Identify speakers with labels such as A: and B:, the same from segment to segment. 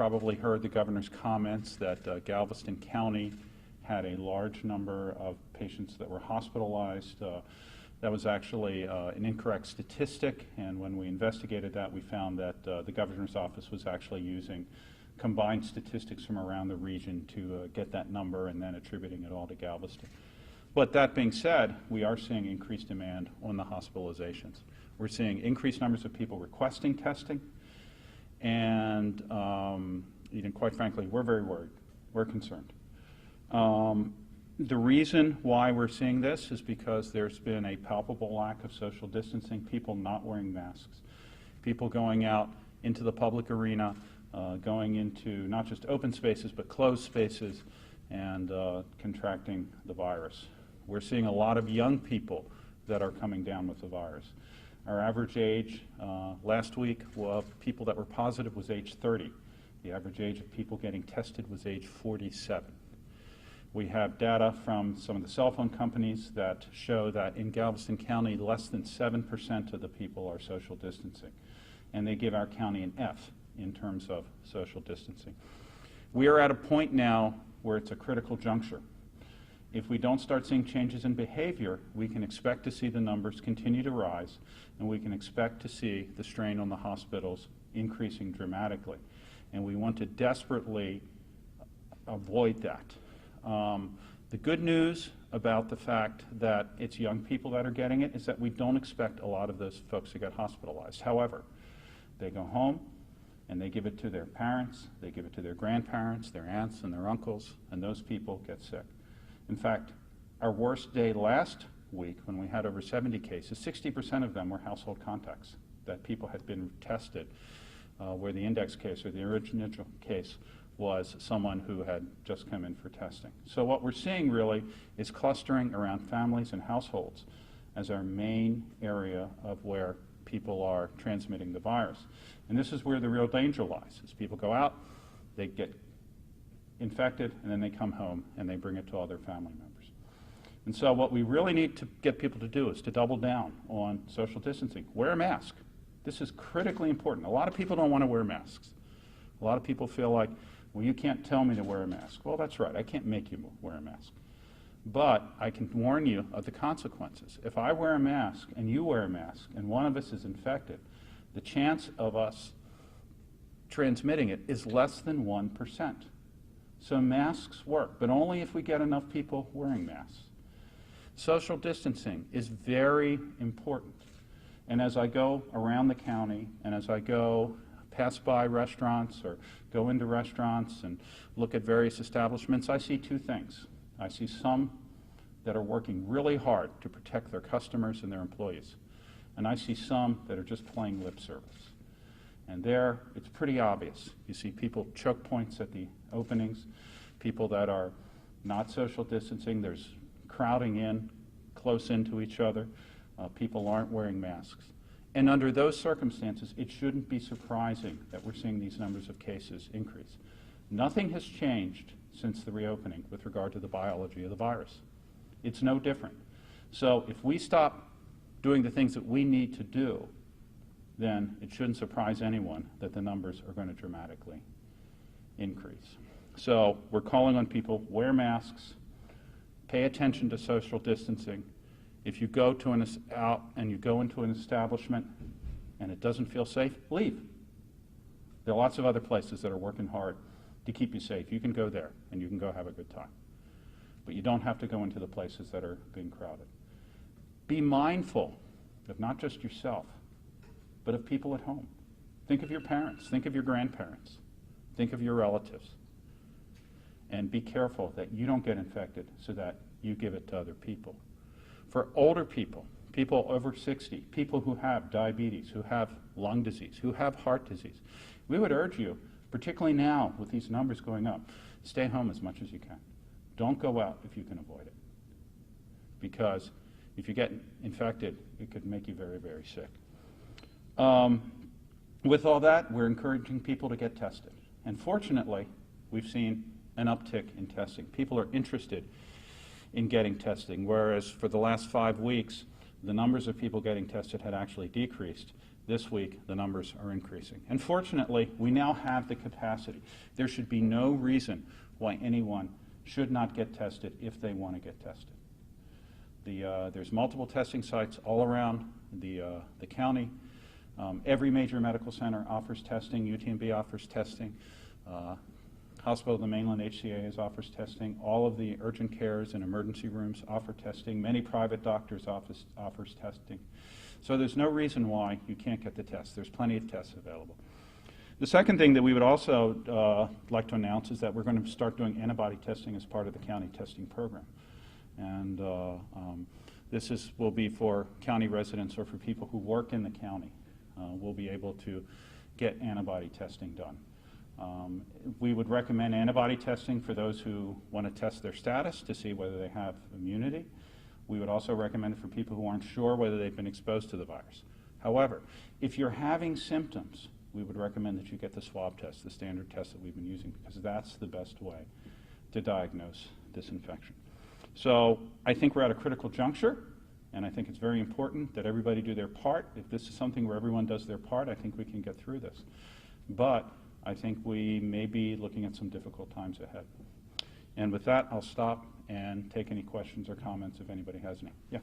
A: probably heard the governor's comments that Galveston County had a large number of patients that were hospitalized. That was actually an incorrect statistic, and when we investigated that, we found that the governor's office was actually using combined statistics from around the region to get that number and then attributing it all to Galveston. But that being said, we are seeing increased demand on the hospitalizations. We're seeing increased numbers of people requesting testing, and quite frankly, we're very worried. We're concerned. The reason why we're seeing this is because there's been a palpable lack of social distancing, people not wearing masks, people going out into the public arena, going into not just open spaces but closed spaces and contracting the virus. We're seeing a lot of young people that are coming down with the virus. Our average age last week of people that were positive was age 30. The average age of people getting tested was age 47. We have data from some of the cell phone companies that show that in Galveston County, less than 7% of the people are social distancing. And they give our county an F in terms of social distancing. We are at a point now where it's a critical juncture. If we don't start seeing changes in behavior, we can expect to see the numbers continue to rise, and we can expect to see the strain on the hospitals increasing dramatically. And we want to desperately avoid that. The good news about the fact that it's young people that are getting it is that we don't expect a lot of those folks to get hospitalized. However, they go home and they give it to their parents, they give it to their grandparents, their aunts and their uncles, and those people get sick. In fact, our worst day last week, when we had over 70 cases, 60% of them were household contacts, that people had been tested, where the index case or the original case was someone who had just come in for testing. So what we're seeing really is clustering around families and households as our main area of where people are transmitting the virus. And this is where the real danger lies, is people go out, they get infected, and then they come home and they bring it to all their family members. And so what we really need to get people to do is to double down on social distancing. Wear a mask. This is critically important. A lot of people don't want to wear masks. A lot of people feel like, well, you can't tell me to wear a mask. Well, that's right. I can't make you wear a mask. But I can warn you of the consequences. If I wear a mask and you wear a mask and one of us is infected, the chance of us transmitting it is less than 1%. So masks work, but only if we get enough people wearing masks. Social distancing is very important. And as I go around the county and as I go pass by restaurants or go into restaurants and look at various establishments, I see two things. I see some that are working really hard to protect their customers and their employees. And I see some that are just playing lip service. And there, it's pretty obvious. You see people choke points at the openings, people that are not social distancing, there's crowding in, close into each other, people aren't wearing masks. And under those circumstances, it shouldn't be surprising that we're seeing these numbers of cases increase. Nothing has changed since the reopening with regard to the biology of the virus. It's no different. So if we stop doing the things that we need to do, then it shouldn't surprise anyone that the numbers are going to dramatically increase. So we're calling on people, wear masks, pay attention to social distancing. If you go to out and you go into an establishment and it doesn't feel safe, leave. There are lots of other places that are working hard to keep you safe. You can go there and you can go have a good time. But you don't have to go into the places that are being crowded. Be mindful of not just yourself, but of people at home. Think of your parents, think of your grandparents, think of your relatives. And be careful that you don't get infected so that you give it to other people. For older people, people over 60, people who have diabetes, who have lung disease, who have heart disease, we would urge you, particularly now with these numbers going up, stay home as much as you can. Don't go out if you can avoid it. Because if you get infected, it could make you very, very sick. With all that, we're encouraging people to get tested. And fortunately, we've seen an uptick in testing. People are interested in getting testing, whereas for the last 5 weeks, the numbers of people getting tested had actually decreased. This week, the numbers are increasing. And fortunately, we now have the capacity. There should be no reason why anyone should not get tested if they want to get tested. There's multiple testing sites all around the county. Every major medical center offers testing. UTMB offers testing. Hospital of the Mainland HCA offers testing. All of the urgent cares and emergency rooms offer testing. Many private doctors offers testing. So there's no reason why you can't get the test. There's plenty of tests available. The second thing that we would also like to announce is that we're going to start doing antibody testing as part of the county testing program. And this will be for county residents or for people who work in the county. We'll be able to get antibody testing done. We would recommend antibody testing for those who want to test their status to see whether they have immunity. We would also recommend it for people who aren't sure whether they've been exposed to the virus. However, if you're having symptoms, we would recommend that you get the swab test, the standard test that we've been using, because that's the best way to diagnose this infection. So I think we're at a critical juncture, and I think it's very important that everybody do their part. If this is something where everyone does their part, I think we can get through this. But I think we may be looking at some difficult times ahead. And with that, I'll stop and take any questions or comments if anybody has any. Yeah.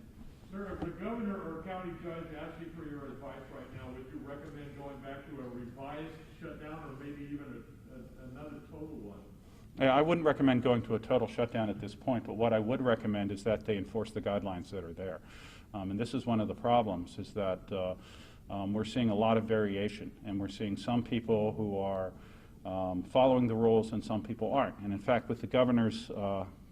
B: Sir, if the governor or county judge asks you for your advice right now, would you recommend going back to a revised shutdown or maybe even another total one?
A: I wouldn't recommend going to a total shutdown at this point, but what I would recommend is that they enforce the guidelines that are there. And this is one of the problems, is that we're seeing a lot of variation, and we're seeing some people who are following the rules and some people aren't. And in fact, with the governor's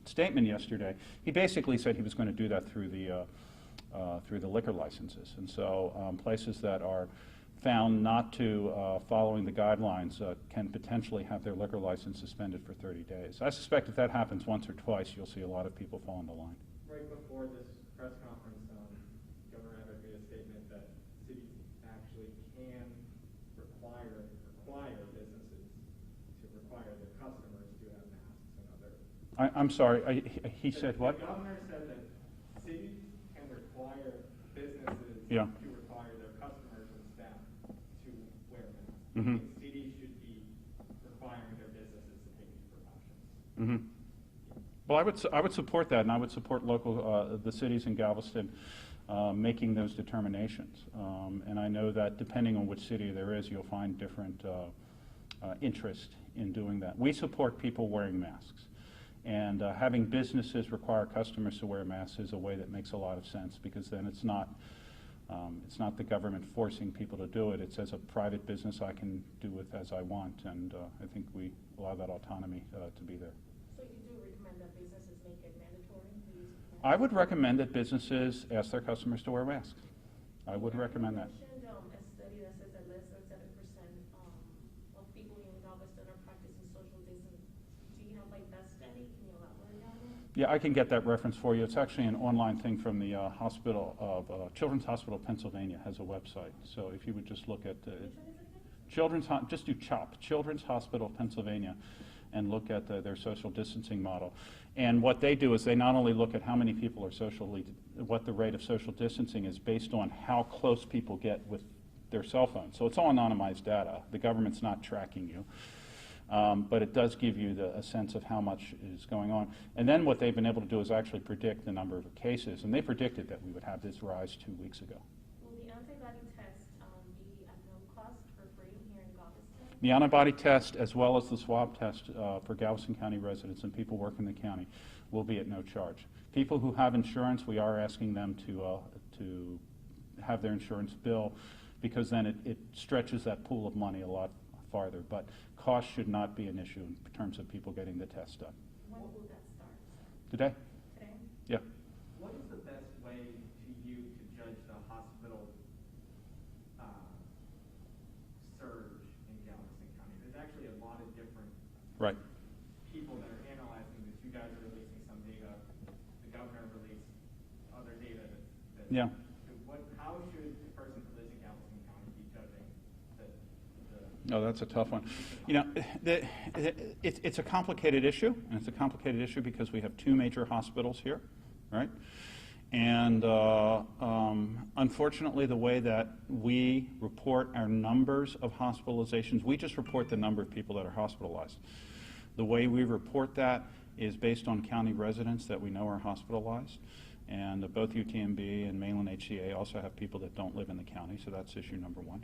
A: statement yesterday, he basically said he was going to do that through the liquor licenses. And so places that are found not to following the guidelines can potentially have their liquor license suspended for 30 days. I suspect if that happens once or twice, you'll see a lot of people fall in the line.
C: Right before this press conference, Governor Abbott made a statement that cities actually can require businesses to require their customers to have masks and other.
A: I'm sorry, he said what?
C: The governor said that cities can require businesses
A: Yeah.
C: to require their customers and staff to wear masks.
A: Mm-hmm.
C: Cities should be requiring their businesses to take these precautions.
A: Mm-hmm. Well, I would support that, and I would support the cities in Galveston making those determinations. And I know that depending on which city there is, you'll find different interest in doing that. We support people wearing masks. And having businesses require customers to wear masks is a way that makes a lot of sense, because then it's not the government forcing people to do it. It's as a private business, I can do it as I want, and I think we allow that autonomy to be there.
D: So you do recommend that businesses make it mandatory to use masks?
A: I would recommend that businesses ask their customers to wear masks. I would recommend that.
D: You mentioned a study that says that less than 7% of people in Galveston are practicing social distancing. Do you have like that study? Can you elaborate on it?
A: Yeah, I can get that reference for you. It's actually an online thing from the Children's Hospital of Pennsylvania has a website. So if you would just look at just do CHOP, Children's Hospital of Pennsylvania, and look at their social distancing model. And what they do is they not only look at how many people are what the rate of social distancing is based on how close people get with their cell phones. So it's all anonymized data. The government's not tracking you. But it does give you a sense of how much is going on. And then what they've been able to do is actually predict the number of cases. And they predicted that we would have this rise 2 weeks ago.
D: Will the antibody test be at no cost for free here in Galveston?
A: The antibody test, as well as the swab test for Galveston County residents and people working in the county, will be at no charge. People who have insurance, we are asking them to have their insurance bill, because then it stretches that pool of money a lot farther. But cost should not be an issue in terms of people getting the test done.
D: When will that start?
A: Today?
D: Today?
A: Yeah.
C: What is the best way to judge the hospital surge in Galveston County? There's actually a lot of different people that are analyzing this. You guys are releasing some data. The governor released other data that
A: Yeah.
C: How should the person who lives in Galveston County be judging
A: No, that's a tough one. You know, it's a complicated issue, and it's a complicated issue because we have two major hospitals here, right? And unfortunately, the way that we report our numbers of hospitalizations, we just report the number of people that are hospitalized. The way we report that is based on county residents that we know are hospitalized. And both UTMB and mainland HCA also have people that don't live in the county, so that's issue number one.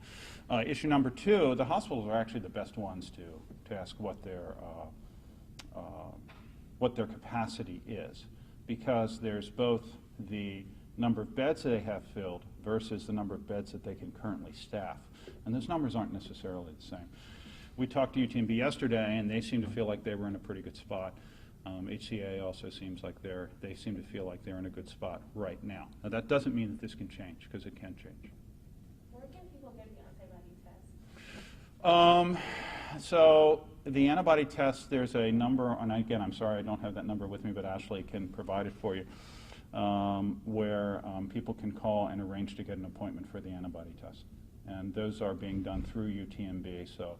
A: Issue number two, the hospitals are actually the best ones to ask what their capacity is, because there's both the number of beds that they have filled versus the number of beds that they can currently staff. And those numbers aren't necessarily the same. We talked to UTMB yesterday, and they seem to feel like they were in a pretty good spot. HCA also seems like they seem to feel like they're in a good spot right now. Now, that doesn't mean that this can change, because it can change.
D: Where can people get the antibody test?
A: So the antibody test, there's a number, and again, I'm sorry I don't have that number with me, but Ashley can provide it for you, where people can call and arrange to get an appointment for the antibody test. And those are being done through UTMB, so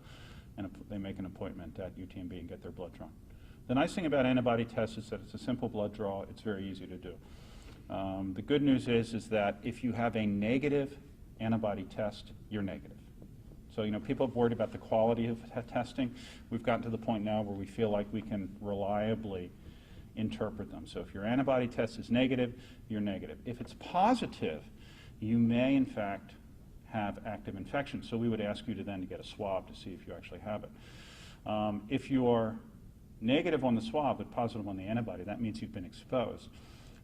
A: they make an appointment at UTMB and get their blood drawn. The nice thing about antibody tests is that it's a simple blood draw. It's very easy to do. The good news is that if you have a negative antibody test, you're negative. So, people have worried about the quality of testing. We've gotten to the point now where we feel like we can reliably interpret them. So if your antibody test is negative, you're negative. If it's positive, you may, in fact, have active infection. So we would ask you to then get a swab to see if you actually have it. If you're negative on the swab but positive on the antibody, that means you've been exposed.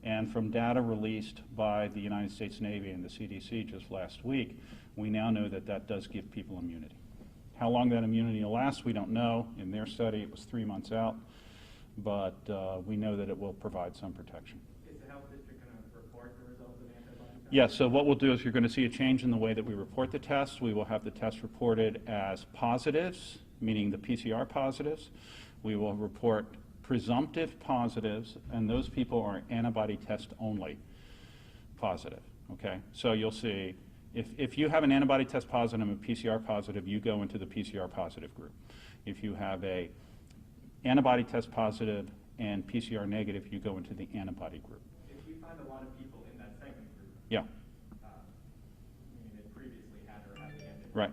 A: And from data released by the United States Navy and the CDC just last week, we now know that that does give people immunity. How long that immunity will last, we don't know. In their study, it was 3 months out, but we know that it will provide some protection.
C: Is the health district going to report the results of the antibody test?
A: Yes, so what we'll do is you're going to see a change in the way that we report the test. We will have the test reported as positives, meaning the PCR positives. We will report presumptive positives, and those people are antibody test only positive, okay? So you'll see, if you have an antibody test positive and a PCR positive, you go into the PCR positive group. If you have a antibody test positive and PCR negative, you go into the antibody group.
C: If you find a lot of people in that second group,
A: Yeah,
C: meaning they previously had or have the antibody,
A: right.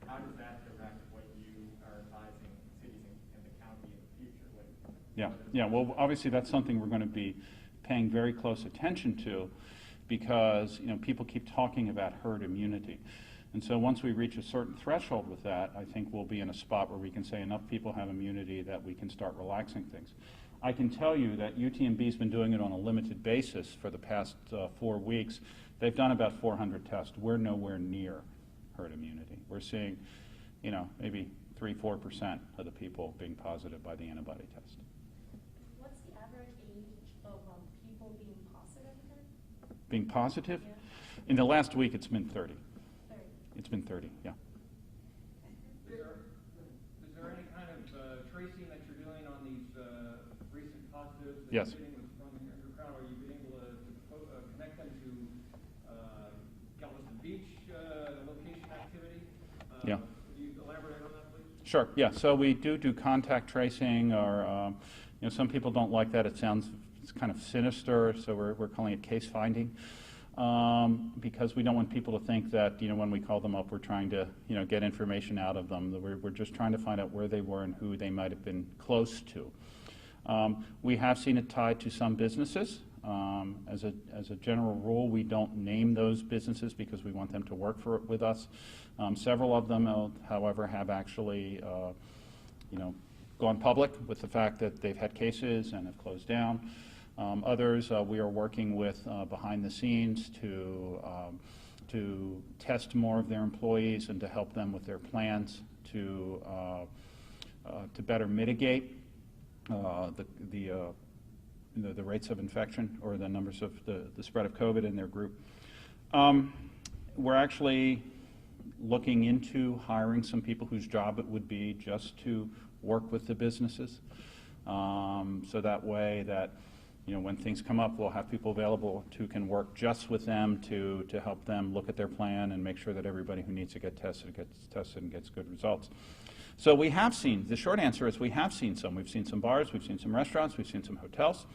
C: how does that direct what you are advising cities and the county in the future?
A: Yeah. Well, obviously that's something we're going to be paying very close attention to, because people keep talking about herd immunity. And so once we reach a certain threshold with that, I think we'll be in a spot where we can say enough people have immunity that we can start relaxing things. I can tell you that UTMB's been doing it on a limited basis for the past 4 weeks. They've done about 400 tests. We're nowhere near herd immunity. We're seeing, maybe 3-4% of the people being positive by the antibody test.
D: What's the average age of people being positive then?
A: Being positive?
D: Yeah.
A: In the last week, it's been 30.
D: 30.
A: It's been 30, yeah.
E: Is there any kind of tracing that you're doing on these recent positives that
A: Yes.
E: you're getting from your crowd? Are you being able to connect them to Galveston Beach location activity?
A: Yeah.
E: Could you elaborate on that, please?
A: Sure, yeah. So we do contact tracing, or some people don't like that. It's kind of sinister, so we're calling it case finding, because we don't want people to think that when we call them up, we're trying to get information out of them. We're just trying to find out where they were and who they might have been close to. We have seen it tied to some businesses. As a general rule, we don't name those businesses because we want them to work with us. Several of them, however, have actually gone public with the fact that they've had cases and have closed down. Others we are working with behind the scenes to test more of their employees and to help them with their plans to better mitigate the rates of infection or the numbers of the spread of COVID in their group. We're actually looking into hiring some people whose job it would be just to work with the businesses, so that way that when things come up, we'll have people available who can work just with them to help them look at their plan and make sure that everybody who needs to get tested gets tested and gets good results. So we have seen, the short answer is we have seen some. We've seen some bars, we've seen some restaurants, we've seen some hotels.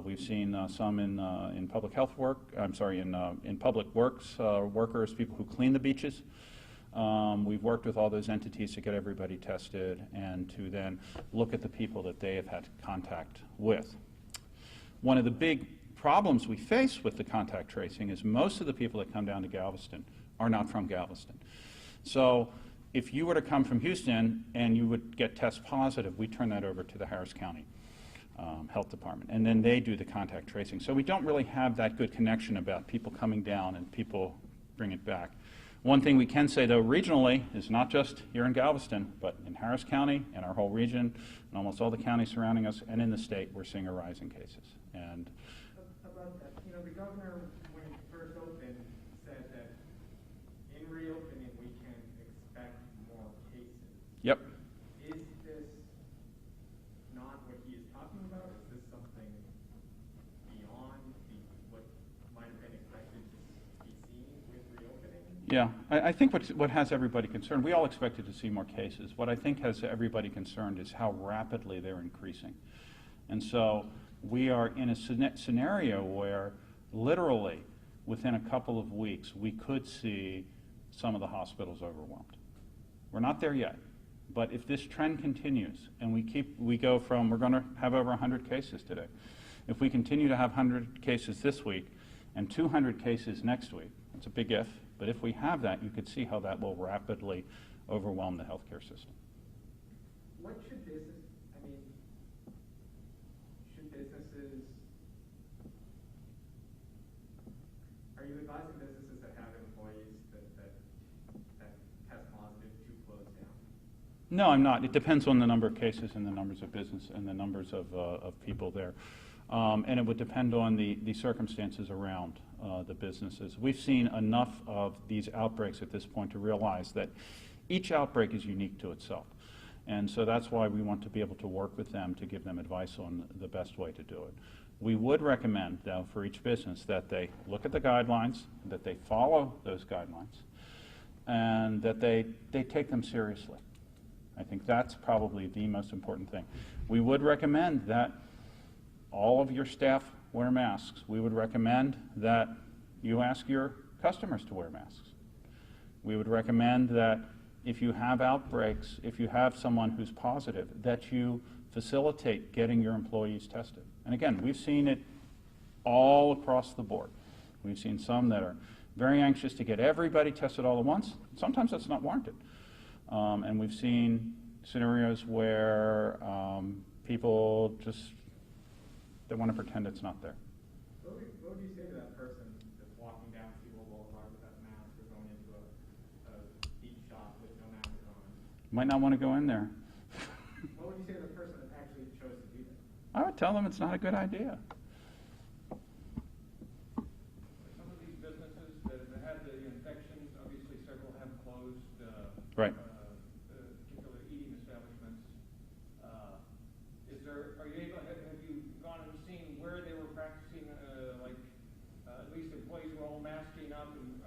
A: We've seen some in public health work, in public works, workers, people who clean the beaches. We've worked with all those entities to get everybody tested and to then look at the people that they have had contact with. One of the big problems we face with the contact tracing is most of the people that come down to Galveston are not from Galveston. So if you were to come from Houston and you would get test positive, we turn that over to the Harris County Health Department, and then they do the contact tracing. So we don't really have that good connection about people coming down and people bring it back. One thing we can say, though, regionally is not just here in Galveston, but in Harris County and our whole region and almost all the counties surrounding us and in the state, we're seeing a rise in cases. And
C: about that, you know, the governor, when it first opened, said that in reopening we can expect more cases.
A: yep.
C: Is this not what he is talking about? Is this something beyond what might have been expected to be seen with reopening?
A: Yeah, I think what has everybody concerned, we all expected to see more cases. What I think has everybody concerned is how rapidly they're increasing. And so we are in a scenario where literally within a couple of weeks we could see some of the hospitals overwhelmed. We're not there yet, but if this trend continues and we go from, we're going to have over 100 cases today. If we continue to have 100 cases this week and 200 cases next week, it's a big if, but if we have that, you could see how that will rapidly overwhelm the healthcare system.
C: What should businesses, are you advising businesses that have employees that test positive to close down?
A: No, I'm not. It depends on the number of cases and the numbers of business and the numbers of people there. And it would depend on the circumstances around the businesses. We've seen enough of these outbreaks at this point to realize that each outbreak is unique to itself. And so that's why we want to be able to work with them to give them advice on the best way to do it. We would recommend, though, for each business that they look at the guidelines, that they follow those guidelines, and that they take them seriously. I think that's probably the most important thing. We would recommend that all of your staff wear masks. We would recommend that you ask your customers to wear masks. We would recommend that if you have outbreaks, if you have someone who's positive, that you facilitate getting your employees tested. And again, we've seen it all across the board. We've seen some that are very anxious to get everybody tested all at once. Sometimes that's not warranted. And we've seen scenarios where people just, they want to pretend it's not there.
C: What would you say to that person that's walking down Seawall Boulevard with that mask or going into a beach shop with no mask on?
A: Might not want to go in there.
C: What would you say to the person that actually chose to do that?
A: I would tell them it's not a good idea.
E: Some of these businesses that have had the infections, obviously several have closed.
A: Right.
E: Particularly eating establishments. Are you able? Have you gone and seen where they were practicing? At least employees were all masking up, and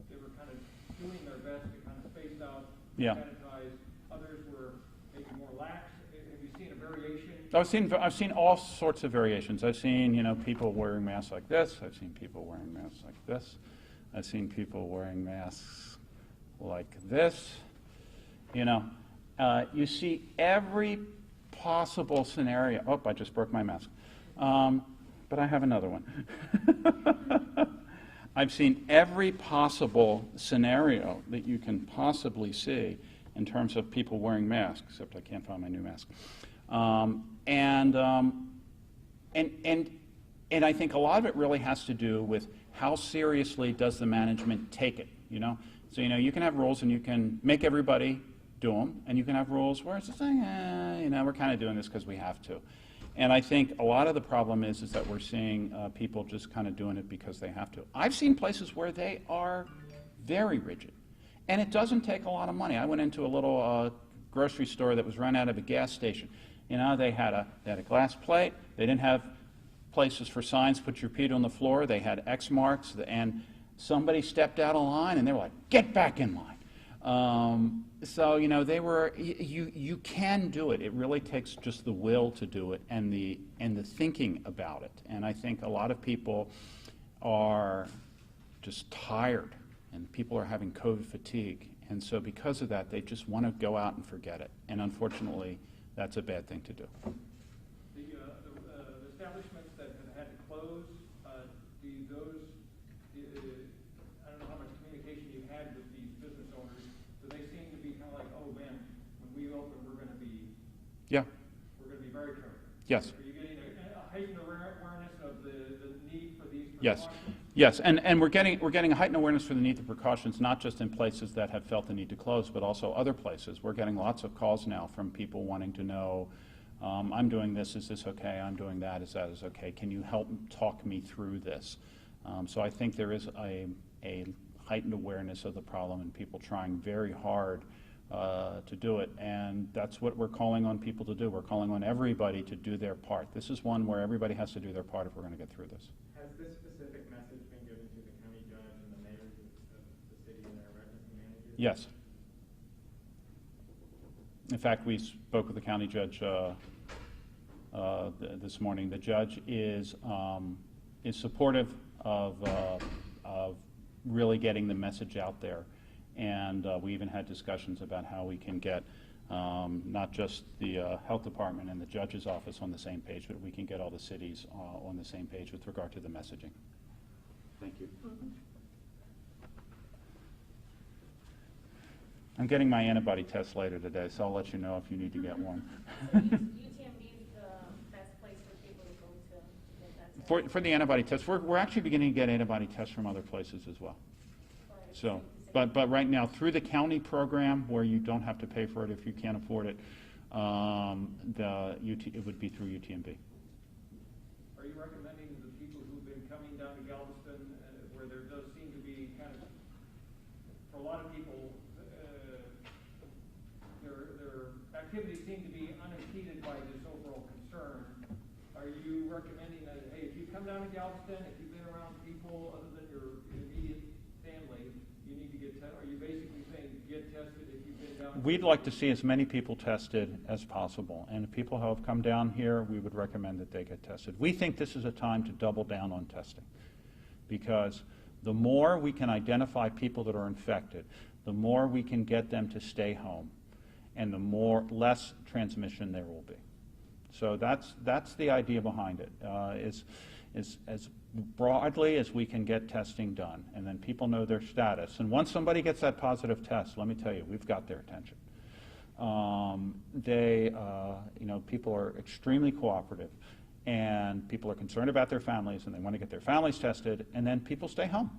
E: they were kind of doing their best to kind of space out, sanitize. Others were maybe more lax. Have you seen a variation?
A: I've seen all sorts of variations. I've seen, people wearing masks like this. I've seen people wearing masks like this. I've seen people wearing masks like this. You see every possible scenario. Oh, I just broke my mask. But I have another one. I've seen every possible scenario that you can possibly see in terms of people wearing masks, except I can't find my new mask. And I think a lot of it really has to do with how seriously does the management take it, So, you can have rules and you can make everybody do them, and you can have rules where it's just like, we're kind of doing this because we have to. And I think a lot of the problem is that we're seeing people just kind of doing it because they have to. I've seen places where they are very rigid, and it doesn't take a lot of money. I went into a little grocery store that was run out of a gas station. They had a glass plate. They didn't have places for signs, put your feet on the floor. They had X marks, and somebody stepped out of line, and they were like, get back in line. So, you know, they were, you can do it. It really takes just the will to do it and the thinking about it. And I think a lot of people are just tired, and people are having COVID fatigue. And so because of that, they just want to go out and forget it. And unfortunately, that's a bad thing to do.
E: The establishments that have had to close, I don't know how much communication you've had with these business owners. Do they seem to be kind of like, oh man, when we open, we're going to be very careful?
A: Yes.
E: Are you getting a heightened awareness of the need for these
A: Yes.
E: precautions?
A: Yes, and we're getting a heightened awareness for the need for precautions, not just in places that have felt the need to close, but also other places. We're getting lots of calls now from people wanting to know, I'm doing this, is this okay? I'm doing that, is okay? Can you help talk me through this? So I think there is a heightened awareness of the problem and people trying very hard to do it, and that's what we're calling on people to do. We're calling on everybody to do their part. This is one where everybody has to do their part if we're going to get through this.
C: Has this specific message been given to the county judge and the mayors of the city and their emergency managers?
A: Yes. In fact, we spoke with the county judge this morning. The judge is supportive of really getting the message out there. And we even had discussions about how we can get not just the health department and the judge's office on the same page, but we can get all the cities on the same page with regard to the messaging. Thank you. I'm getting my antibody test later today, so I'll let you know if you need to get one.
D: UTMB is the best place for people to go to get that test.
A: For the antibody test, we're actually beginning to get antibody tests from other places as well. So, but right now, through the county program, where you don't have to pay for it if you can't afford it, it would be through UTMB.
E: Are you recommending the people who've been coming down to Galveston, where there does seem to be kind of, for a lot of people, their activities seem to be unimpeded by this overall concern? Are you recommending that, hey, if you come down to Galveston, if you've been around people other than your immediate family, you need to get tested? Are you basically saying get tested if you've been down?
A: We'd like to see as many people tested as possible. And if people who have come down here, we would recommend that they get tested. We think this is a time to double down on testing, because the more we can identify people that are infected, the more we can get them to stay home, and the less transmission there will be. So that's the idea behind it, is as broadly as we can get testing done, and then people know their status. And once somebody gets that positive test, let me tell you, we've got their attention. People are extremely cooperative, and people are concerned about their families, and they want to get their families tested, and then people stay home.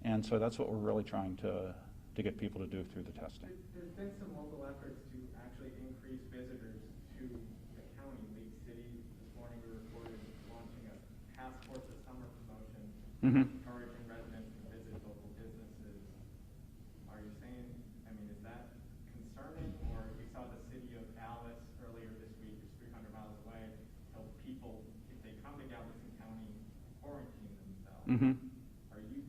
A: And so that's what we're really trying to get people to do through the testing.
C: There's been some local efforts to actually increase visitors to the county. League City, this morning we reported launching a passport to summer promotion, encouraging residents to visit local businesses. Are you saying, is that concerning? Or we saw the city of Alice earlier this week, it's 300 miles away, tell people if they come to Galveston County, quarantine themselves. Are you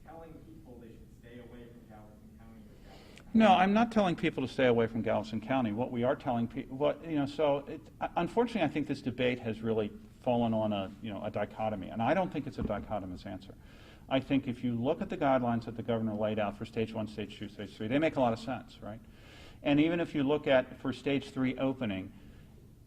C: telling people they should stay away from Galveston County or Galveston County?
A: No, I'm not telling people to stay away from Galveston County. What we are telling people, unfortunately, I think this debate has really fallen on a dichotomy, and I don't think it's a dichotomous answer. I think if you look at the guidelines that the governor laid out for stage 1, stage 2, stage 3, they make a lot of sense, right? And even if you look at, for stage 3 opening,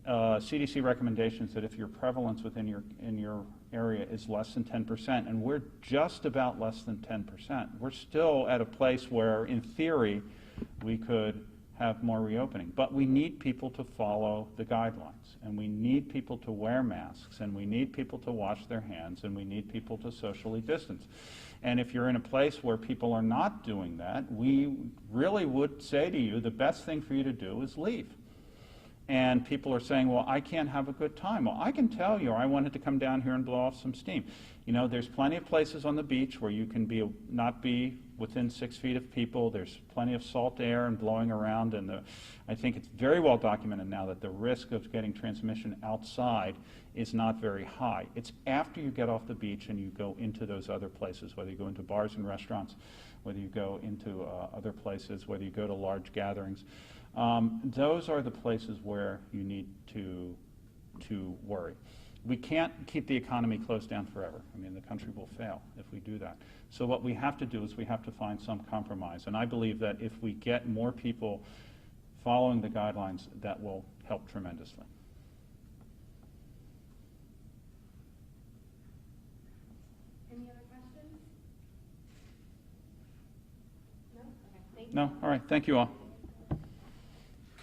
A: CDC recommendations that if your prevalence within your area is less than 10%, and we're just about less than 10%, we're still at a place where, in theory, we could have more reopening. But we need people to follow the guidelines, and we need people to wear masks, and we need people to wash their hands, and we need people to socially distance. And if you're in a place where people are not doing that, we really would say to you, the best thing for you to do is leave. And people are saying, well, I can't have a good time. Well, I can tell you, I wanted to come down here and blow off some steam. There's plenty of places on the beach where you can not be within 6 feet of people. There's plenty of salt air and blowing around. And I think it's very well documented now that the risk of getting transmission outside is not very high. It's after you get off the beach and you go into those other places, whether you go into bars and restaurants whether you go into other places, whether you go to large gatherings. Those are the places where you need to worry. We can't keep the economy closed down forever. I mean, the country will fail if we do that. So what we have to do is we have to find some compromise. And I believe that if we get more people following the guidelines, that will help tremendously.
D: Any other questions? No? Okay, thank you.
A: No? All right. Thank you all.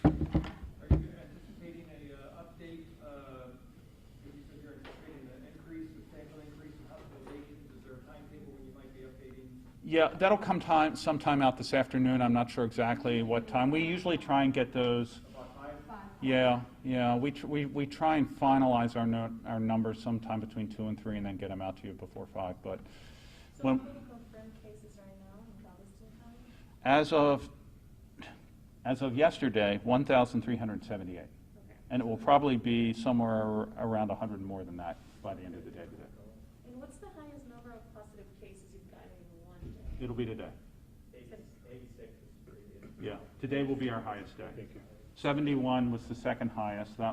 E: Are you anticipating a update, you said you're anticipating an increase, substantial increase in hospitalizations? Is there a timetable when you might be updating?
A: Yeah, that'll come sometime out this afternoon. I'm not sure exactly what time. We usually try and get those.
E: About 5?
A: Yeah. We try and finalize our numbers sometime between 2 and 3, and then get them out to you before 5. But
D: So
A: when,
D: how many confirmed cases right now in Galveston County?
A: as of yesterday, 1,378,
D: Okay.
A: and it will probably be somewhere around 100 more than that by the end of the day today.
D: And what's the highest number of positive cases you've gotten in one day?
A: It'll be today.
C: 86 is previous.
A: Yeah, today will be our highest day. 71 was the second highest. That